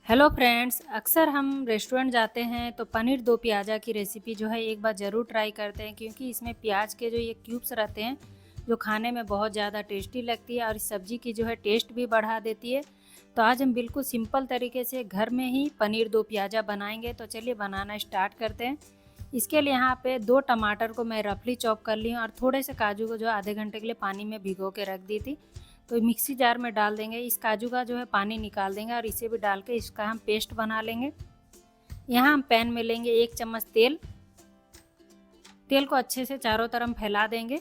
Hello friends, अक्सर हम restaurant जाते हैं तो पनीर दो प्याज़ा की रेसिपी जो है एक बार ज़रूर ट्राई करते हैं, क्योंकि इसमें प्याज के जो ये क्यूब्स रहते हैं जो खाने में बहुत ज़्यादा टेस्टी लगती है और इस सब्ज़ी की जो है टेस्ट भी बढ़ा देती है। तो आज हम बिल्कुल सिंपल तरीके से घर में ही पनीर दो प्याज़ा बनाएंगे। तो चलिए बनाना स्टार्ट करते हैं। इसके लिए यहाँ पे 2 टमाटर को मैं रफली चॉप कर ली हूँ और थोड़े से काजू को जो आधे घंटे के लिए पानी में भिगो के रख दी थी। तो मिक्सी जार में डाल देंगे, इस काजू का जो है पानी निकाल देंगे और इसे भी डाल के इसका हम पेस्ट बना लेंगे। यहाँ हम पैन में लेंगे 1 चम्मच तेल। तेल को अच्छे से चारों तरफ फैला देंगे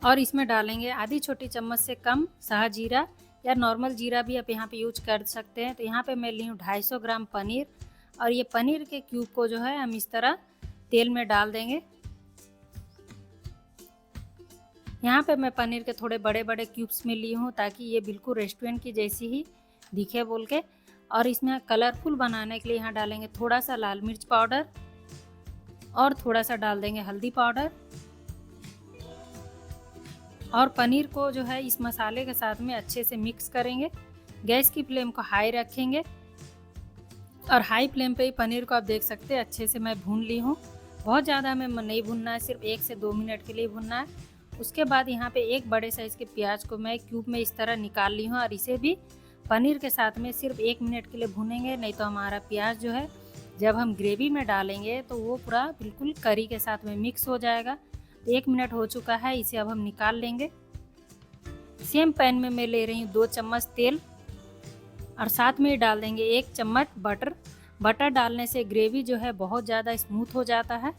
और इसमें डालेंगे आधी छोटी चम्मच से कम साहा जीरा या नॉर्मल जीरा भी आप यहाँ पे यूज कर सकते हैं। तो यहाँ पे मैं ली हूँ 250 ग्राम पनीर और ये पनीर के क्यूब को जो है हम इस तरह तेल में डाल देंगे। यहाँ पे मैं पनीर के थोड़े बड़े बड़े क्यूब्स में ली हूँ ताकि ये बिल्कुल रेस्टोरेंट की जैसी ही दिखे बोल के। और इसमें कलरफुल बनाने के लिए यहाँ डालेंगे थोड़ा सा लाल मिर्च पाउडर और थोड़ा सा डाल देंगे हल्दी पाउडर। और पनीर को जो है इस मसाले के साथ में अच्छे से मिक्स करेंगे। गैस की फ्लेम को हाई रखेंगे और हाई फ्लेम पे ही पनीर को आप देख सकते हैं अच्छे से मैं भून ली हूँ। बहुत ज़्यादा हमें नहीं भूनना है, सिर्फ 1 से 2 मिनट के लिए भूनना है। उसके बाद यहाँ पे एक बड़े साइज़ के प्याज को मैं क्यूब में इस तरह निकाल ली हूँ और इसे भी पनीर के साथ में सिर्फ 1 मिनट के लिए भूनेंगे, नहीं तो हमारा प्याज जो है जब हम ग्रेवी में डालेंगे तो वो पूरा बिल्कुल करी के साथ में मिक्स हो जाएगा। तो 1 मिनट हो चुका है, इसे अब हम निकाल लेंगे। सेम पैन में मैं ले रही हूँ 2 चम्मच तेल और साथ में डाल देंगे 1 चम्मच बटर। बटर डालने से ग्रेवी जो है बहुत ज़्यादा स्मूथ हो जाता है।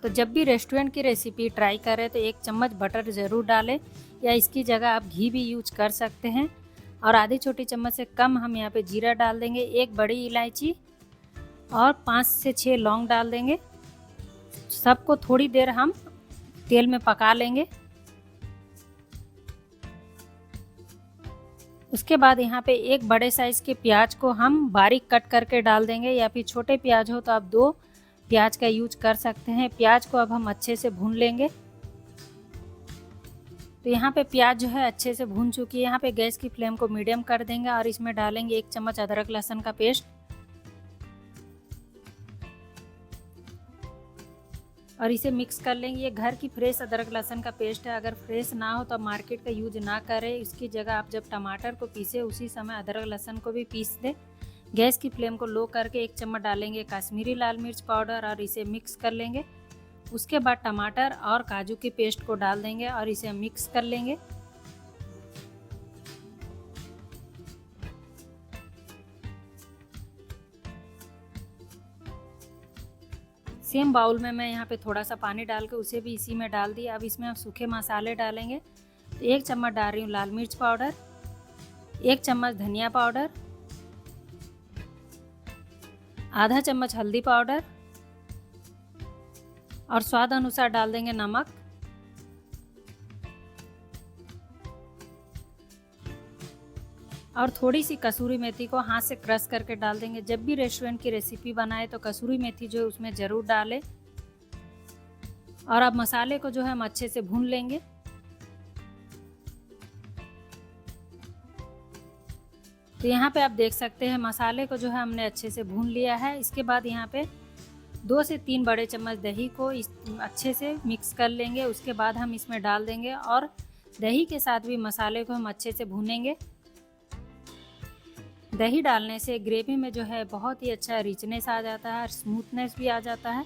तो जब भी रेस्टोरेंट की रेसिपी ट्राई करें तो 1 चम्मच बटर ज़रूर डालें या इसकी जगह आप घी भी यूज कर सकते हैं। और आधी छोटी चम्मच से कम हम यहाँ पे जीरा डाल देंगे, 1 बड़ी इलायची और 5 से 6 लौंग डाल देंगे। सबको थोड़ी देर हम तेल में पका लेंगे। उसके बाद यहाँ पे एक बड़े साइज़ के प्याज को हम बारीक कट करके डाल देंगे, या फिर छोटे प्याज हो तो आप 2 प्याज का यूज कर सकते हैं। प्याज को अब हम अच्छे से भून लेंगे। तो यहाँ पे प्याज जो है अच्छे से भून चुकी है। यहाँ पे गैस की फ्लेम को मीडियम कर देंगे और इसमें डालेंगे 1 चम्मच अदरक लहसुन का पेस्ट और इसे मिक्स कर लेंगे। ये घर की फ्रेश अदरक लहसुन का पेस्ट है, अगर फ्रेश ना हो तो मार्केट का यूज ना करें। इसकी जगह आप जब टमाटर को पीसे उसी समय अदरक लहसुन को भी पीस दें। गैस की फ्लेम को लो करके 1 चम्मच डालेंगे कश्मीरी लाल मिर्च पाउडर और इसे मिक्स कर लेंगे। उसके बाद टमाटर और काजू की पेस्ट को डाल देंगे और इसे मिक्स कर लेंगे। सेम बाउल में मैं यहाँ पे थोड़ा सा पानी डाल के उसे भी इसी में डाल दिया। अब इसमें हम सूखे मसाले डालेंगे। तो 1 चम्मच डाल रही हूँ लाल मिर्च पाउडर, 1 चम्मच धनिया पाउडर, आधा चम्मच हल्दी पाउडर और स्वाद अनुसार डाल देंगे नमक। और थोड़ी सी कसूरी मेथी को हाथ से क्रश करके डाल देंगे। जब भी रेस्टोरेंट की रेसिपी बनाए तो कसूरी मेथी जो है उसमें ज़रूर डालें। और अब मसाले को जो है हम अच्छे से भून लेंगे। तो यहाँ पे आप देख सकते हैं मसाले को जो है हमने अच्छे से भून लिया है। इसके बाद यहाँ पे 2 से 3 बड़े चम्मच दही को अच्छे से मिक्स कर लेंगे। उसके बाद हम इसमें डाल देंगे और दही के साथ भी मसाले को हम अच्छे से भूनेंगे। दही डालने से ग्रेवी में जो है बहुत ही अच्छा रिचनेस आ जाता है और स्मूथनेस भी आ जाता है।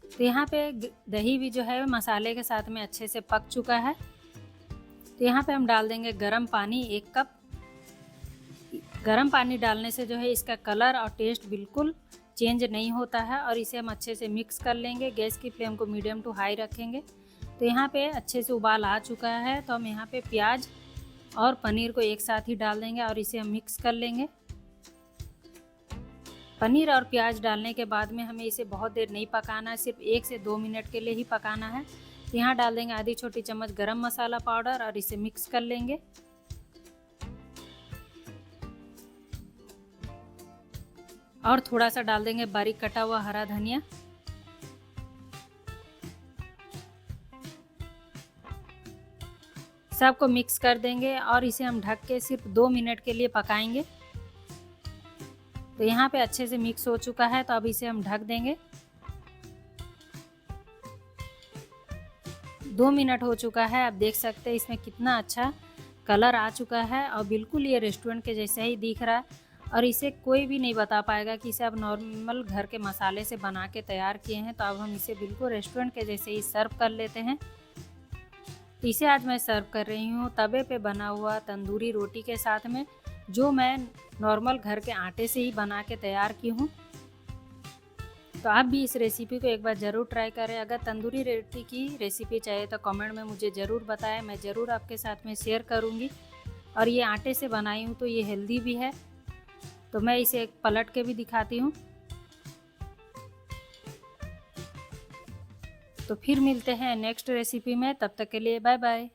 तो यहाँ पे दही भी जो है मसाले के साथ में अच्छे से पक चुका है। तो यहाँ पे हम डाल देंगे गर्म पानी 1 कप। गर्म पानी डालने से जो है इसका कलर और टेस्ट बिल्कुल चेंज नहीं होता है और इसे हम अच्छे से मिक्स कर लेंगे। गैस की फ्लेम को मीडियम टू हाई रखेंगे। तो यहाँ पे अच्छे से उबाल आ चुका है। तो हम यहाँ पे प्याज और पनीर को एक साथ ही डाल देंगे और इसे हम मिक्स कर लेंगे। पनीर और प्याज डालने के बाद में हमें इसे बहुत देर नहीं पकाना है, सिर्फ 1 से 2 मिनट के लिए ही पकाना है। तो यहाँ डाल देंगे आधी छोटी चम्मच गरम मसाला पाउडर और इसे मिक्स कर लेंगे। और थोड़ा सा डाल देंगे बारीक कटा हुआ हरा धनिया। सबको मिक्स कर देंगे और इसे हम ढक के सिर्फ 2 मिनट के लिए पकाएंगे। तो यहाँ पे अच्छे से मिक्स हो चुका है, तो अब इसे हम ढक देंगे। 2 मिनट हो चुका है, आप देख सकते हैं इसमें कितना अच्छा कलर आ चुका है और बिल्कुल ये रेस्टोरेंट के जैसा ही दिख रहा है। और इसे कोई भी नहीं बता पाएगा कि इसे आप नॉर्मल घर के मसाले से बना के तैयार किए हैं। तो अब हम इसे बिल्कुल रेस्टोरेंट के जैसे ही सर्व कर लेते हैं। तो इसे आज मैं सर्व कर रही हूँ तवे पे बना हुआ तंदूरी रोटी के साथ में, जो मैं नॉर्मल घर के आटे से ही बना के तैयार की हूँ। तो आप भी इस रेसिपी को एक बार ज़रूर ट्राई करें। अगर तंदूरी रोटी की रेसिपी चाहिए तो कमेंट में मुझे ज़रूर बताएं, मैं ज़रूर आपके साथ में शेयर करूँगी। और ये आटे से बनाई हूँ तो ये हेल्दी भी है। तो मैं इसे एक पलट के भी दिखाती हूँ। तो फिर मिलते हैं नेक्स्ट रेसिपी में, तब तक के लिए बाय बाय।